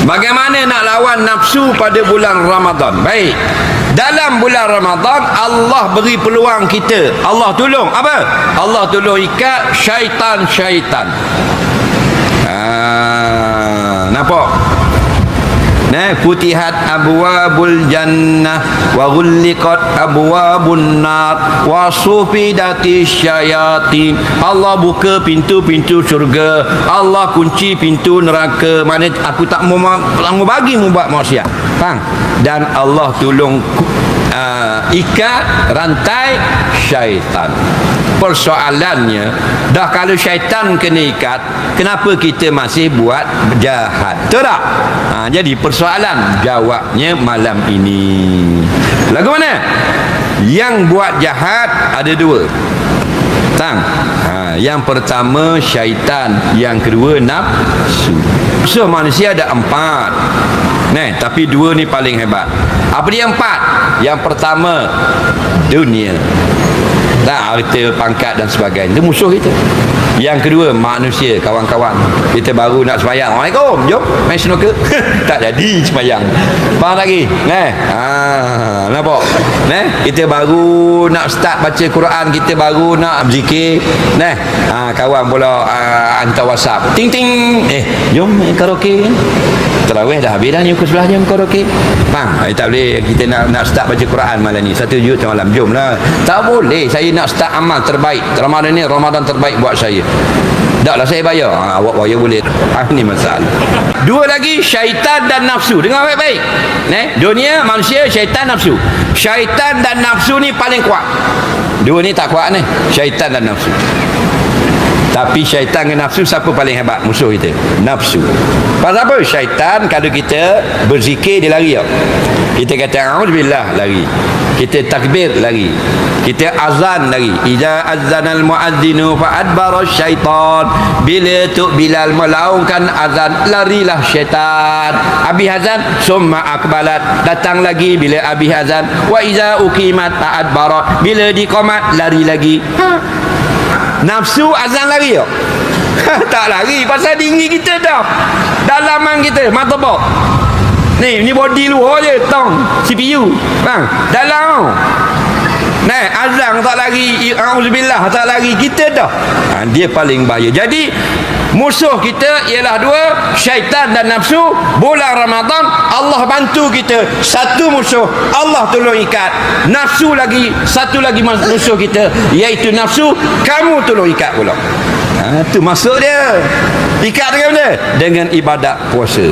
Bagaimana nak lawan nafsu pada bulan Ramadan? Baik. Dalam bulan Ramadan Allah beri peluang kita. Allah tolong apa? Allah tolong ikat syaitan-syaitan. Nampak? Futihat abwabul jannah wa ghulliqat abwabun nar wa sufidati syayatin. Allah buka pintu-pintu syurga, Allah kunci pintu neraka. Mana aku tak mau bagi mu buat maksiat. Faham? Dan Allah tolong ikat rantai syaitan. Persoalannya, dah kalau syaitan kena ikat, kenapa kita masih buat jahat? Betul tak? Jadi persoalan jawabnya malam ini. Lagu mana? Yang buat jahat ada dua. Tang. Yang pertama syaitan, yang kedua nafsu. So manusia ada 4. Tapi 2 ni paling hebat. Apa dia 4? Yang pertama dunia. Harta, pangkat dan sebagainya. Itu musuh kita. Yang kedua manusia, kawan-kawan. Kita baru nak sembahyang. Assalamualaikum. Jom main snooker. Tak jadi sembahyang. Faham lagi? Nampak? Kita baru nak start baca Quran, kita baru nak berzikir. Kawan pula hantar WhatsApp. Ting ting. Jom main karaoke. Tarawih dah habis dah ni pukul 11 jam karaoke. Faham? Tak boleh kita nak start baca Quran malam ni. 1 juta malam. Jomlah. Tak boleh. Saya nak start amal terbaik. Ramadan ni Ramadan terbaik buat saya. Taklah saya bayar. Awak bayar boleh. Ini masalah. 2 lagi syaitan dan nafsu. Dengar baik-baik. Dunia, manusia, syaitan, nafsu. Syaitan dan nafsu ni paling kuat. 2 ni tak kuat ni. Syaitan dan nafsu. Tapi syaitan dengan nafsu siapa paling hebat musuh kita? Nafsu. Pasal apa? Syaitan kalau kita berzikir dia lari. Kita kata a'udzubillah lari. Kita takbir lari. Kita azan lari. Idza azzanal muadzinu fa adbara syaitan. Bila tu Bilal melaungkan azan, larilah syaitan. Habis azan summa akbalat, datang lagi bila habis azan. Wa idza uqimat fa adbara, bila diqamat lari lagi. Nafsu azan lari tak lari pasal tinggi kita dah. Dalaman kita mata bok. Ni body luar je tong CPU. Bang, dalam. Azan tak lari, auzubillah tak lari kita dah. Dia paling bahaya. Jadi musuh kita ialah 2, syaitan dan nafsu. Bulan Ramadan Allah bantu kita. Satu musuh Allah tolong ikat. Nafsu lagi, satu lagi musuh kita iaitu nafsu, kamu tolong ikat pula. Tu maksud dia. Ikat dengan mana? Dengan ibadat puasa.